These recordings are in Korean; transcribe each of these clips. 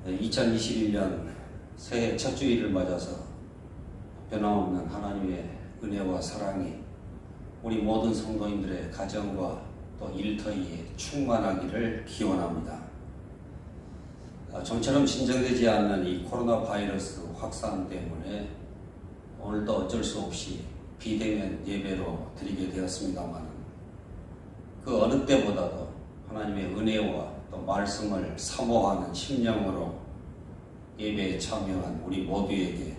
2021년 새해 첫 주일을 맞아서 변함없는 하나님의 은혜와 사랑이 우리 모든 성도님들의 가정과 또 일터에 충만하기를 기원합니다. 좀처럼 진정되지 않는 이 코로나 바이러스 확산 때문에 오늘도 어쩔 수 없이 비대면 예배로 드리게 되었습니다만 그 어느 때보다도 하나님의 은혜와 또 말씀을 사모하는 심령으로 예배에 참여한 우리 모두에게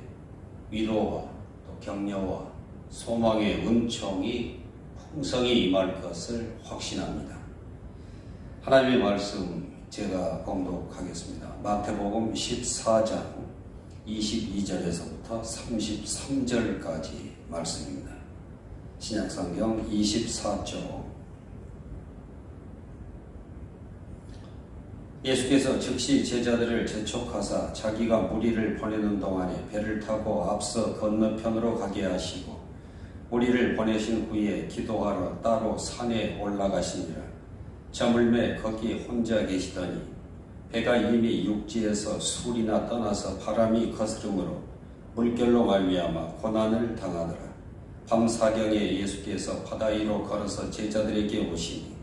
위로와 또 격려와 소망의 은총이 풍성히 임할 것을 확신합니다. 하나님의 말씀 제가 공독하겠습니다. 마태복음 14장 22절에서부터 33절까지 말씀입니다. 신약성경 24쪽. 예수께서 즉시 제자들을 재촉하사 자기가 무리를 보내는 동안에 배를 타고 앞서 건너편으로 가게 하시고 무리를 보내신 후에 기도하러 따로 산에 올라가시니라. 저물매 거기 혼자 계시더니 배가 이미 육지에서 술이나 떠나서 바람이 거스름으로 물결로 말미암아 고난을 당하더라. 밤사경에 예수께서 바다 위로 걸어서 제자들에게 오시니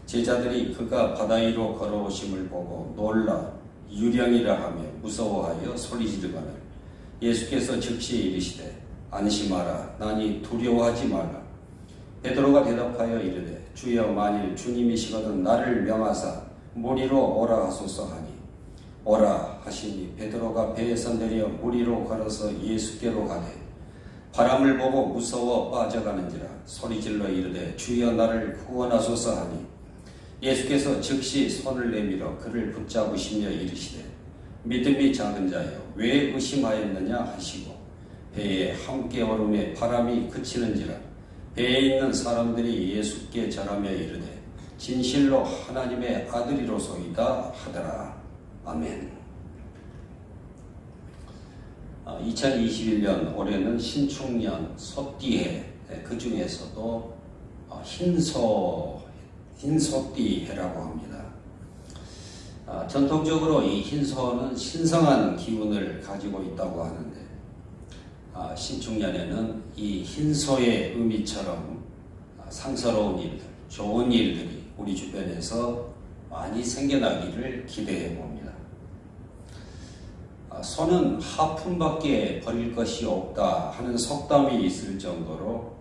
제자들이 그가 바다 위로 걸어오심을 보고 놀라 유령이라 하며 무서워하여 소리지르거늘 예수께서 즉시 이르시되 안심하라 나니 두려워하지 말라. 베드로가 대답하여 이르되 주여 만일 주님이시거든 나를 명하사 무리로 오라 하소서 하니 오라 하시니 베드로가 배에서 내려 무리로 걸어서 예수께로 가되 바람을 보고 무서워 빠져가는지라 소리질러 이르되 주여 나를 구원하소서 하니 예수께서 즉시 손을 내밀어 그를 붙잡으시며 이르시되 믿음이 작은 자여 왜 의심하였느냐 하시고 배에 함께 오름에 바람이 그치는지라 배에 있는 사람들이 예수께 절하며 이르되 진실로 하나님의 아들이로소이다 하더라. 아멘. 2021년 올해는 신축년 소띠해, 그 중에서도 흰소띠해라고 합니다. 전통적으로 이 흰소는 신성한 기운을 가지고 있다고 하는데 신축년에는 이 흰소의 의미처럼 상서로운 일들, 좋은 일들이 우리 주변에서 많이 생겨나기를 기대해 봅니다. 소는 하품밖에 버릴 것이 없다 하는 속담이 있을 정도로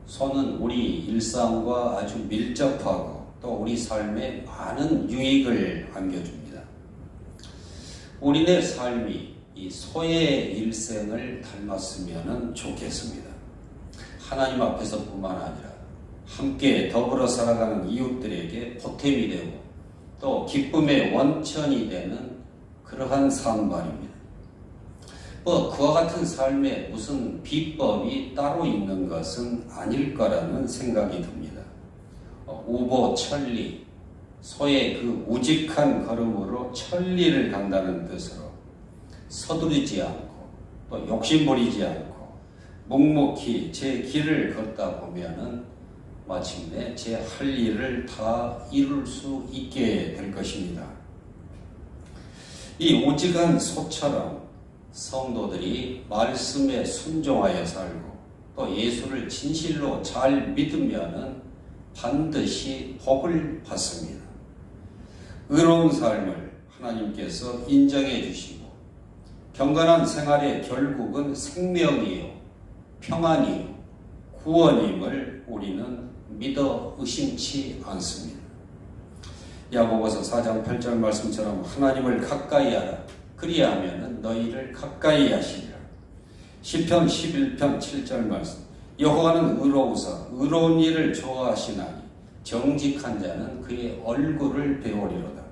소는 우리 일상과 아주 밀접하고 또 우리 삶에 많은 유익을 안겨줍니다. 우리네 삶이 이 소의 일생을 닮았으면 좋겠습니다. 하나님 앞에서뿐만 아니라 함께 더불어 살아가는 이웃들에게 보탬이 되고 또 기쁨의 원천이 되는 그러한 삶 말입니다. 그와 같은 삶에 무슨 비법이 따로 있는 것은 아닐 거라는 생각이 듭니다. 우보천리, 소의 그 우직한 걸음으로 천리를 간다는 뜻으로 서두르지 않고 또 욕심부리지 않고 묵묵히 제 길을 걷다 보면은 마침내 제 할 일을 다 이룰 수 있게 될 것입니다. 이 우직한 소처럼 성도들이 말씀에 순종하여 살고 또 예수를 진실로 잘 믿으면은 반드시 복을 받습니다. 의로운 삶을 하나님께서 인정해 주시고 경건한 생활의 결국은 생명이요 평안이요 구원임을 우리는 믿어 의심치 않습니다. 야고보서 4장 8절 말씀처럼 하나님을 가까이 하라. 그리하면 너희를 가까이 하시리라. 시편 11편 7절 말씀. 여호와는 의로우사 의로운 일을 좋아하시나니 정직한 자는 그의 얼굴을 배우리로다.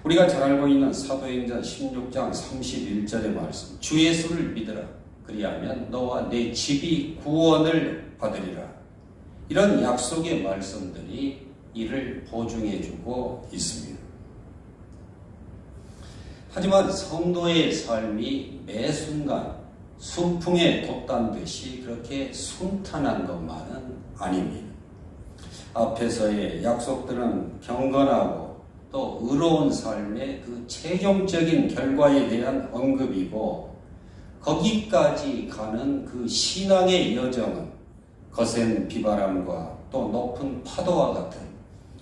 우리가 잘 알고 있는 사도행전 16장 31절의 말씀. 주 예수를 믿으라. 그리하면 너와 내 집이 구원을 받으리라. 이런 약속의 말씀들이 이를 보증해주고 있습니다. 하지만 성도의 삶이 매 순간 순풍에 돋단듯이 그렇게 순탄한 것만은 아닙니다. 앞에서의 약속들은 경건하고 또 의로운 삶의 그 최종적인 결과에 대한 언급이고, 거기까지 가는 그 신앙의 여정은 거센 비바람과 또 높은 파도와 같은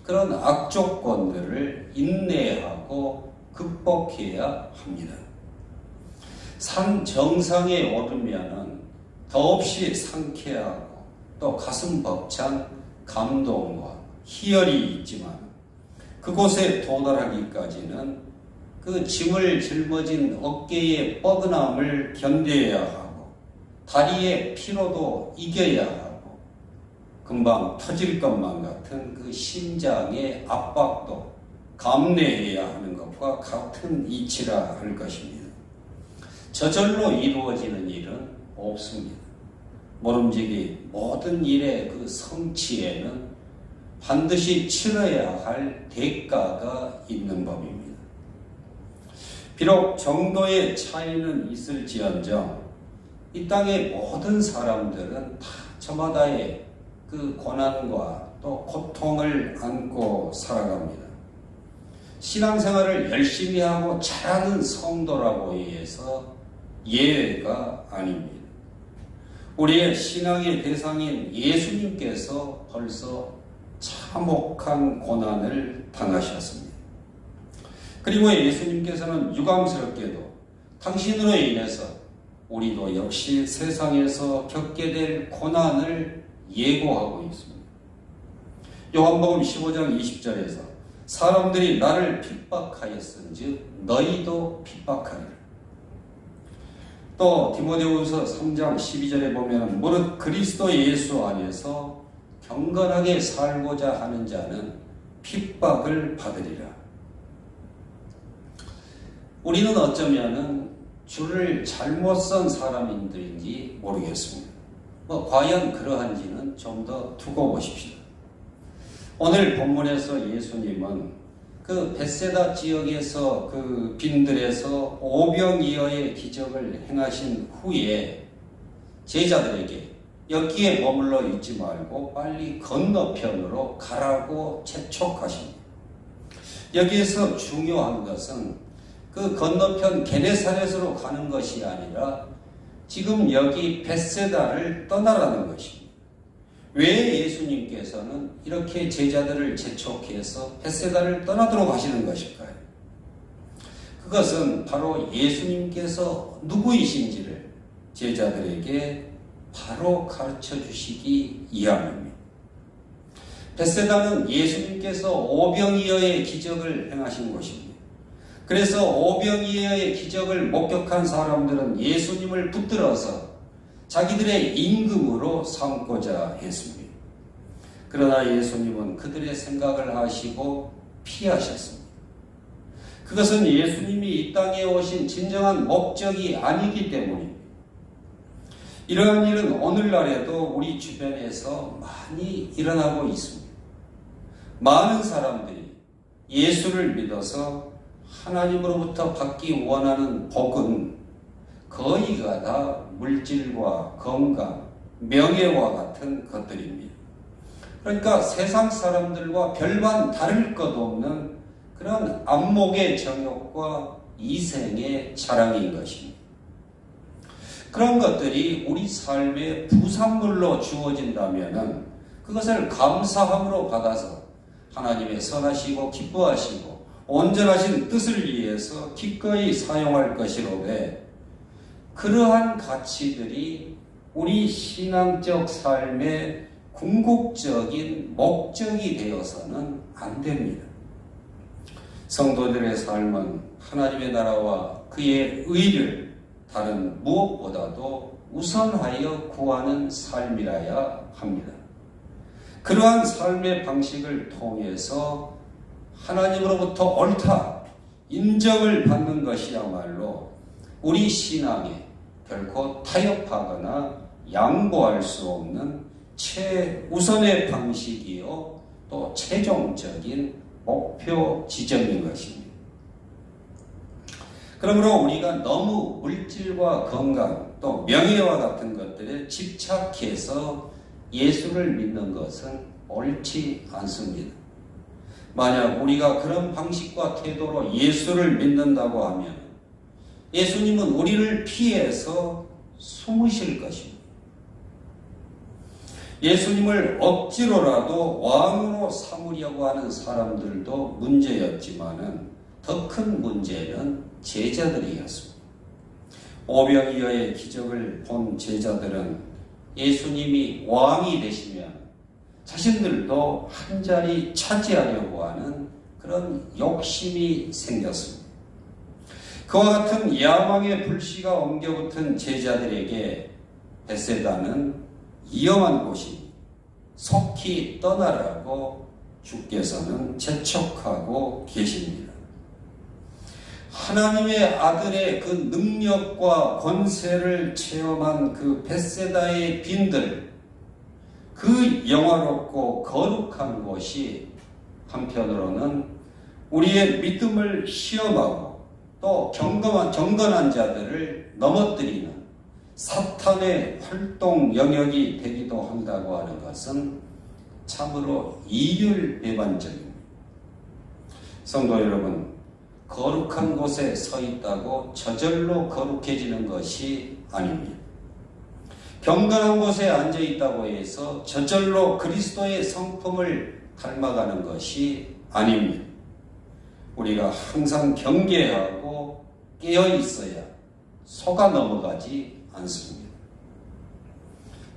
그런 악조건들을 인내하고 극복해야 합니다. 산 정상에 오르면은 더없이 상쾌하고 또 가슴 벅찬 감동과 희열이 있지만, 그곳에 도달하기까지는 그 짐을 짊어진 어깨의 뻐근함을 견뎌야 하고, 다리의 피로도 이겨야 하고, 금방 터질 것만 같은 그 심장의 압박도 감내해야 하는 것과 같은 이치라 할 것입니다. 저절로 이루어지는 일은 없습니다. 모름지기 모든 일의 그 성취에는 반드시 치러야 할 대가가 있는 법입니다. 비록 정도의 차이는 있을지언정 이 땅의 모든 사람들은 다 저마다의 그 고난과 또 고통을 안고 살아갑니다. 신앙생활을 열심히 하고 잘하는 성도라고 해서 예외가 아닙니다. 우리의 신앙의 대상인 예수님께서 벌써 참혹한 고난을 당하셨습니다. 그리고 예수님께서는 유감스럽게도 당신으로 인해서 우리도 역시 세상에서 겪게 될 고난을 예고하고 있습니다. 요한복음 15장 20절에서 사람들이 나를 핍박하였은즉 너희도 핍박하리라. 또 디모데후서 3장 12절에 보면 무릇 그리스도 예수 안에서 경건하게 살고자 하는 자는 핍박을 받으리라. 우리는 어쩌면은 줄을 잘못 선 사람인들인지 모르겠습니다. 과연 그러한지는 좀 더 두고 보십시다. 오늘 본문에서 예수님은 그 벳세다 지역에서 그 빈들에서 오병이어의 기적을 행하신 후에 제자들에게 여기에 머물러 있지 말고 빨리 건너편으로 가라고 재촉하십니다. 여기에서 중요한 것은 그 건너편 게네사렛으로 가는 것이 아니라 지금 여기 벳세다를 떠나라는 것입니다. 왜 예수님께서는 이렇게 제자들을 재촉해서 벳세다를 떠나도록 하시는 것일까요? 그것은 바로 예수님께서 누구이신지를 제자들에게 바로 가르쳐 주시기 위함입니다. 벳세다는 예수님께서 오병이어의 기적을 행하신 곳입니다. 그래서 오병이어의 기적을 목격한 사람들은 예수님을 붙들어서 자기들의 임금으로 삼고자 했습니다. 그러나 예수님은 그들의 생각을 하시고 피하셨습니다. 그것은 예수님이 이 땅에 오신 진정한 목적이 아니기 때문입니다. 이러한 일은 오늘날에도 우리 주변에서 많이 일어나고 있습니다. 많은 사람들이 예수를 믿어서 하나님으로부터 받기 원하는 복은 거의가 다 물질과 건강, 명예와 같은 것들입니다. 그러니까 세상 사람들과 별반 다를 것 없는 그런 안목의 정욕과 이생의 자랑인 것입니다. 그런 것들이 우리 삶의 부산물로 주어진다면 그것을 감사함으로 받아서 하나님의 선하시고 기뻐하시고 온전하신 뜻을 위해서 기꺼이 사용할 것이로되, 그러한 가치들이 우리 신앙적 삶의 궁극적인 목적이 되어서는 안 됩니다. 성도들의 삶은 하나님의 나라와 그의 의를 다른 무엇보다도 우선하여 구하는 삶이라야 합니다. 그러한 삶의 방식을 통해서 하나님으로부터 옳다 인정을 받는 것이야말로 우리 신앙에 결코 타협하거나 양보할 수 없는 최우선의 방식이요 또 최종적인 목표 지점인 것입니다. 그러므로 우리가 너무 물질과 건강 또 명예와 같은 것들에 집착해서 예수를 믿는 것은 옳지 않습니다. 만약 우리가 그런 방식과 태도로 예수를 믿는다고 하면 예수님은 우리를 피해서 숨으실 것입니다. 예수님을 억지로라도 왕으로 삼으려고 하는 사람들도 문제였지만은 더 큰 문제는 제자들이었습니다. 오병이어의 기적을 본 제자들은 예수님이 왕이 되시면 자신들도 한 자리 차지하려고 하는 그런 욕심이 생겼습니다. 그와 같은 야망의 불씨가 엉겨붙은 제자들에게 벳세다는 위험한 곳이 속히 떠나라고 주께서는 재촉하고 계십니다. 하나님의 아들의 그 능력과 권세를 체험한 그 벳세다의 빈들, 그 영화롭고 거룩한 곳이 한편으로는 우리의 믿음을 시험하고 또 경건한 자들을 넘어뜨리는 사탄의 활동 영역이 되기도 한다고 하는 것은 참으로 이율배반적입니다. 성도 여러분, 거룩한 곳에 서 있다고 저절로 거룩해지는 것이 아닙니다. 경건한 곳에 앉아 있다고 해서 저절로 그리스도의 성품을 닮아가는 것이 아닙니다. 우리가 항상 경계하고 깨어 있어야 속아 넘어가지 않습니다.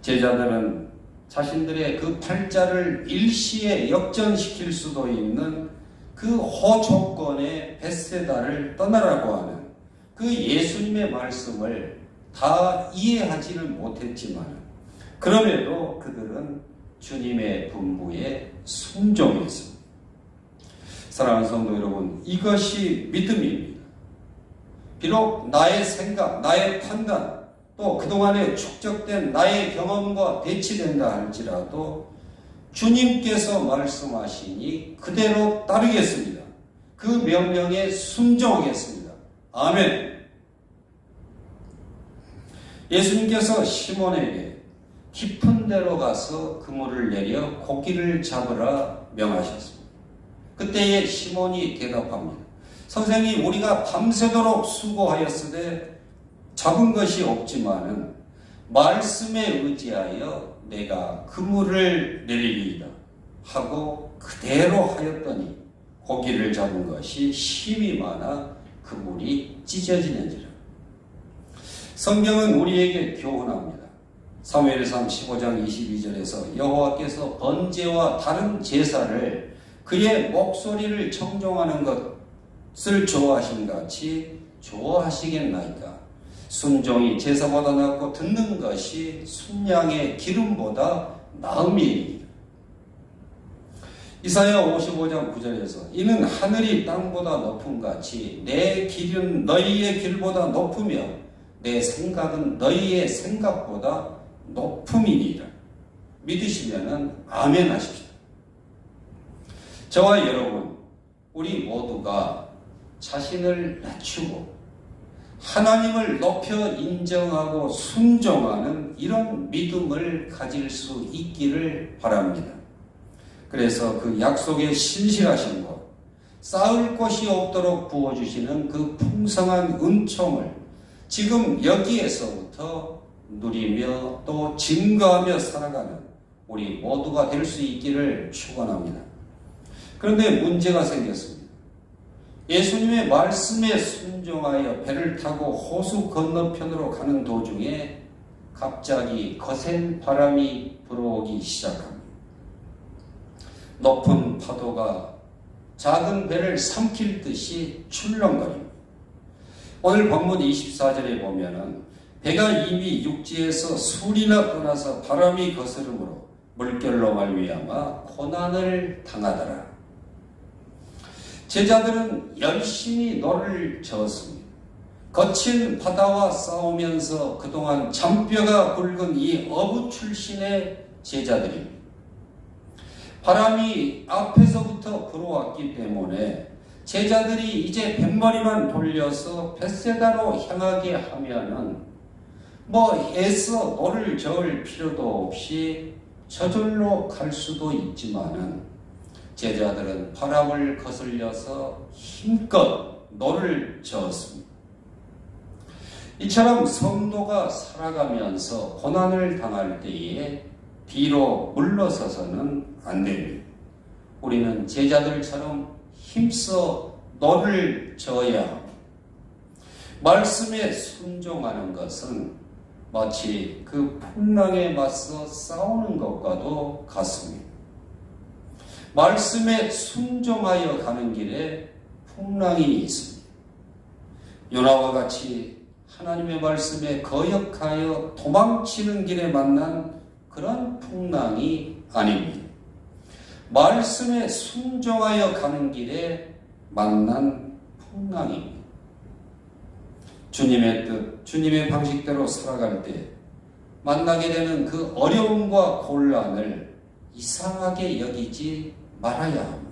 제자들은 자신들의 그 팔자를 일시에 역전시킬 수도 있는 그 호조건의 벳세다를 떠나라고 하는 그 예수님의 말씀을 다 이해하지는 못했지만 그럼에도 그들은 주님의 분부에 순종했습니다. 사랑하는 성도 여러분, 이것이 믿음입니다. 비록 나의 생각, 나의 판단, 또 그동안에 축적된 나의 경험과 배치된다 할지라도 주님께서 말씀하시니 그대로 따르겠습니다. 그 명령에 순종하겠습니다. 아멘. 예수님께서 시몬에게 깊은 데로 가서 그물을 내려 고기를 잡으라 명하셨습니다. 그때에 시몬이 대답합니다. 선생님, 우리가 밤새도록 수고하였으되 잡은 것이 없지만은 말씀에 의지하여 내가 그물을 내리리이다 하고 그대로 하였더니 고기를 잡은 것이 힘이 많아 그물이 찢어지는지라. 성경은 우리에게 교훈합니다. 사무엘상 15장 22절에서 여호와께서 번제와 다른 제사를 그의 목소리를 청종하는 것을 좋아하신 같이 좋아하시겠나이까. 순종이 제사보다 낫고 듣는 것이 순양의 기름보다 나음이니이다. 이사야 55장 9절에서 이는 하늘이 땅보다 높음 같이 내 길은 너희의 길보다 높으며 내 생각은 너희의 생각보다 높음이니라. 믿으시면은 아멘 하십시오. 저와 여러분, 우리 모두가 자신을 낮추고 하나님을 높여 인정하고 순종하는 이런 믿음을 가질 수 있기를 바랍니다. 그래서 그 약속에 신실하신 것, 쌓을 곳이 없도록 부어주시는 그 풍성한 은총을 지금 여기에서부터 누리며 또 증거하며 살아가는 우리 모두가 될 수 있기를 축원합니다. 그런데 문제가 생겼습니다. 예수님의 말씀에 순종하여 배를 타고 호수 건너편으로 가는 도중에 갑자기 거센 바람이 불어오기 시작합니다. 높은 파도가 작은 배를 삼킬 듯이 출렁거립니다. 오늘 본문 24절에 보면은 배가 이미 육지에서 술이나 떠나서 바람이 거스름으로 물결로 말미암아 고난을 당하더라. 제자들은 열심히 노를 저었습니다. 거친 바다와 싸우면서 그동안 잔뼈가 굵은 이 어부 출신의 제자들입니다. 바람이 앞에서부터 불어왔기 때문에 제자들이 이제 뱃머리만 돌려서 벳세다로 향하게 하면은 애써 노를 저을 필요도 없이 저절로 갈 수도 있지만은 제자들은 바람을 거슬려서 힘껏 노를 저었습니다. 이처럼 성도가 살아가면서 고난을 당할 때에 뒤로 물러서서는 안 됩니다. 우리는 제자들처럼 힘써 노를 저어야 합니다. 말씀에 순종하는 것은 마치 그 풍랑에 맞서 싸우는 것과도 같습니다. 말씀에 순종하여 가는 길에 풍랑이 있습니다. 요나와 같이 하나님의 말씀에 거역하여 도망치는 길에 만난 그런 풍랑이 아닙니다. 말씀에 순종하여 가는 길에 만난 풍랑입니다. 주님의 뜻, 주님의 방식대로 살아갈 때 만나게 되는 그 어려움과 곤란을 이상하게 여기지 말아야 합니다.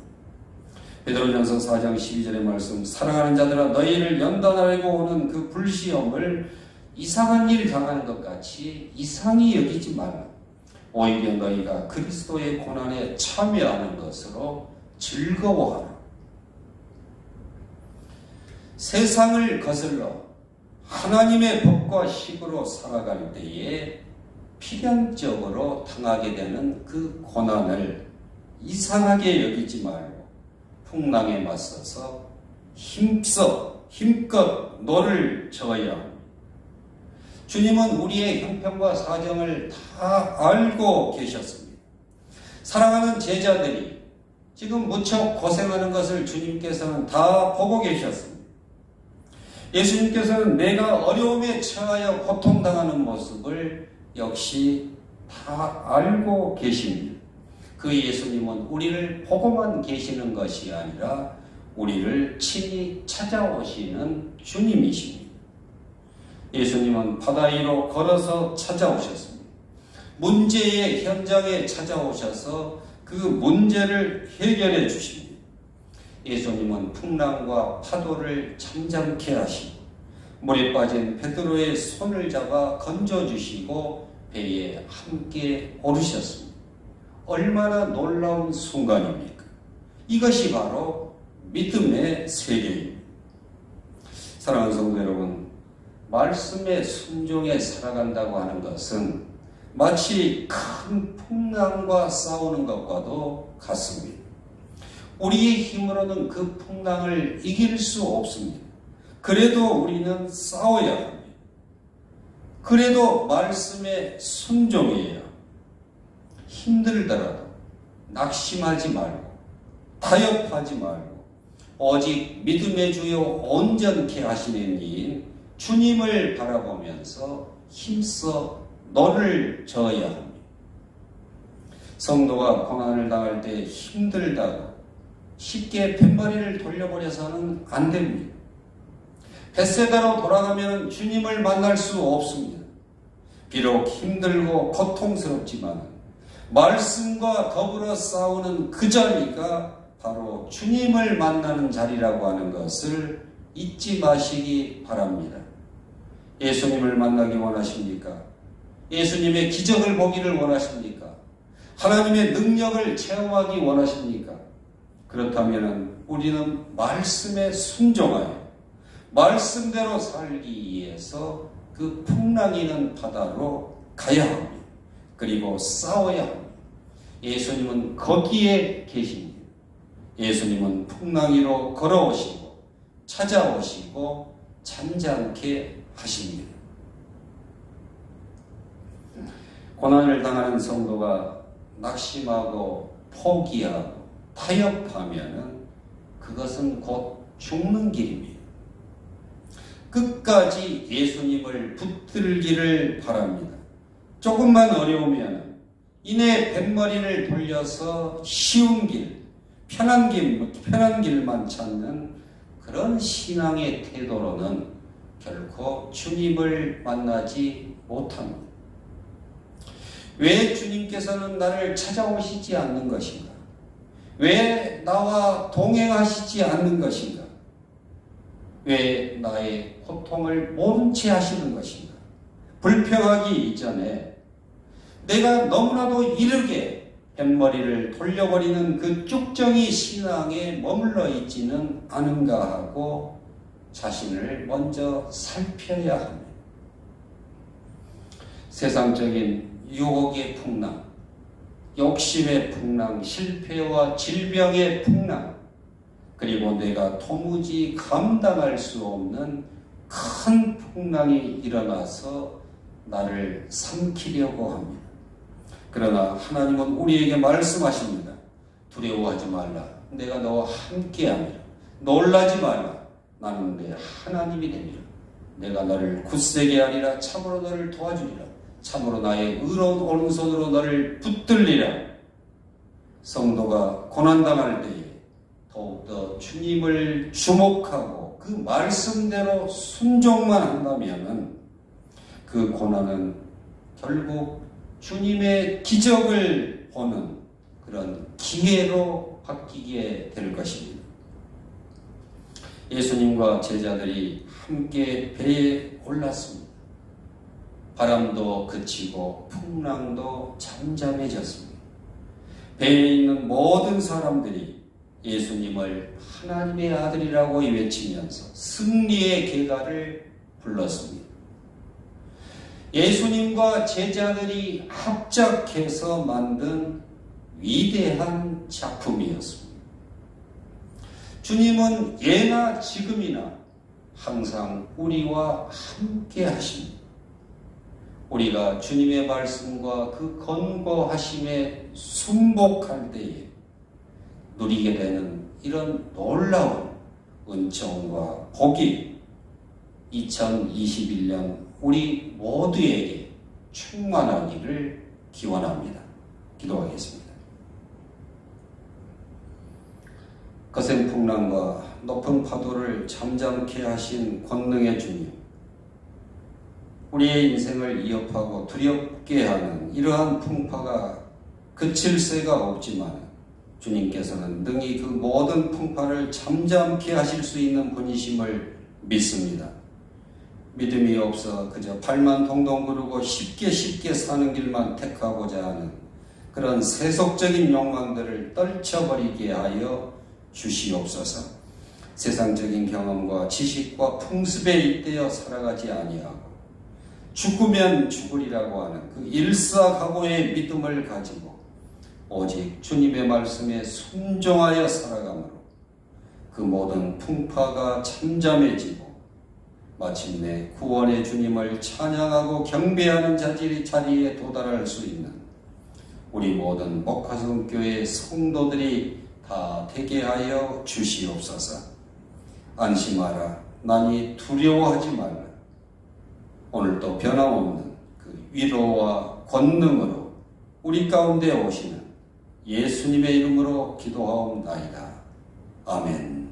베드로전서 4장 12절의 말씀, 사랑하는 자들아 너희를 연단하려고 오는 그 불시험을 이상한 일 당하는 것 같이 이상히 여기지 말라. 오히려 너희가 그리스도의 고난에 참여하는 것으로 즐거워하라. 세상을 거슬러 하나님의 법과 식으로 살아갈 때에 필연적으로 당하게 되는 그 고난을 이상하게 여기지 말고 풍랑에 맞서서 힘껏 노를 저어야 합니다. 주님은 우리의 형편과 사정을 다 알고 계셨습니다. 사랑하는 제자들이 지금 무척 고생하는 것을 주님께서는 다 보고 계셨습니다. 예수님께서는 내가 어려움에 처하여 고통당하는 모습을 역시 다 알고 계십니다. 그 예수님은 우리를 보고만 계시는 것이 아니라 우리를 친히 찾아오시는 주님이십니다. 예수님은 바다 위로 걸어서 찾아오셨습니다. 문제의 현장에 찾아오셔서 그 문제를 해결해 주십니다. 예수님은 풍랑과 파도를 잠잠케 하시고 물에 빠진 베드로의 손을 잡아 건져주시고 배에 함께 오르셨습니다. 얼마나 놀라운 순간입니까? 이것이 바로 믿음의 세계입니다. 사랑하는 성도 여러분, 말씀에 순종해 살아간다고 하는 것은 마치 큰 풍랑과 싸우는 것과도 같습니다. 우리의 힘으로는 그 풍랑을 이길 수 없습니다. 그래도 우리는 싸워야 합니다. 그래도 말씀에 순종해야 합니다. 힘들더라도 낙심하지 말고 타협하지 말고 오직 믿음의 주요 온전케 하시는 이인 주님을 바라보면서 힘써 노를 저어야 합니다. 성도가 고난을 당할 때 힘들다고 쉽게 뱃머리를 돌려버려서는 안 됩니다. 뱃세대로 돌아가면 주님을 만날 수 없습니다. 비록 힘들고 고통스럽지만 말씀과 더불어 싸우는 그 자리가 바로 주님을 만나는 자리라고 하는 것을 잊지 마시기 바랍니다. 예수님을 만나기 원하십니까? 예수님의 기적을 보기를 원하십니까? 하나님의 능력을 체험하기 원하십니까? 그렇다면 우리는 말씀에 순종하여 말씀대로 살기 위해서 그 풍랑이는 바다로 가야 합니다. 그리고 싸워야 합니다. 예수님은 거기에 계십니다. 예수님은 풍랑 위로 걸어오시고 찾아오시고 잠잠케 하십니다. 고난을 당하는 성도가 낙심하고 포기하고 타협하면은 그것은 곧 죽는 길입니다. 끝까지 예수님을 붙들기를 바랍니다. 조금만 어려우면 이내 뱃머리를 돌려서 쉬운 길, 편한 길만 찾는 그런 신앙의 태도로는 결코 주님을 만나지 못합니다. 왜 주님께서는 나를 찾아오시지 않는 것인가? 왜 나와 동행하시지 않는 것인가? 왜 나의 고통을 모른 채 하시는 것인가? 불평하기 이전에 내가 너무나도 이르게 뱃머리를 돌려버리는 그 쭉정이 신앙에 머물러 있지는 않은가 하고 자신을 먼저 살펴야 합니다. 세상적인 유혹의 풍랑, 욕심의 풍랑, 실패와 질병의 풍랑, 그리고 내가 도무지 감당할 수 없는 큰 풍랑이 일어나서 나를 삼키려고 합니다. 그러나 하나님은 우리에게 말씀하십니다. 두려워하지 말라. 내가 너와 함께함이라. 놀라지 말라. 나는 내 하나님이 되리라. 내가 너를 굳세게 하리라. 참으로 너를 도와주리라. 참으로 나의 의로운 오른손으로 너를 붙들리라. 성도가 고난당할 때에 더욱더 주님을 주목하고 그 말씀대로 순종만 한다면 그 고난은 결국 주님의 기적을 보는 그런 기회로 바뀌게 될 것입니다. 예수님과 제자들이 함께 배에 올랐습니다. 바람도 그치고 풍랑도 잠잠해졌습니다. 배에 있는 모든 사람들이 예수님을 하나님의 아들이라고 외치면서 승리의 계가를 불렀습니다. 예수님과 제자들이 합작해서 만든 위대한 작품이었습니다. 주님은 예나 지금이나 항상 우리와 함께 하십니다. 우리가 주님의 말씀과 그 권고하심에 순복할 때에 누리게 되는 이런 놀라운 은총과 복이 2021년 우리 모두에게 충만하기를 기원합니다. 기도하겠습니다. 거센 풍랑과 높은 파도를 잠잠케 하신 권능의 주님, 우리의 인생을 위협하고 두렵게 하는 이러한 풍파가 그칠 새가 없지만 주님께서는 능히 그 모든 풍파를 잠잠케 하실 수 있는 분이심을 믿습니다. 믿음이 없어 그저 발만 동동 구르고 쉽게 사는 길만 택하고자 하는 그런 세속적인 욕망들을 떨쳐버리게 하여 주시옵소서. 세상적인 경험과 지식과 풍습에 잇대어 살아가지 아니하고 죽으면 죽으리라고 하는 그 일사각오의 믿음을 가지고 오직 주님의 말씀에 순종하여 살아가므로 그 모든 풍파가 잠잠해지고 마침내 구원의 주님을 찬양하고 경배하는 자리에 도달할 수 있는 우리 모든 목화성교회 성도들이 다 되게 하여 주시옵소서. 안심하라. 나니 두려워하지 말라. 오늘도 변함없는 그 위로와 권능으로 우리 가운데 오시는 예수님의 이름으로 기도하옵나이다. 아멘.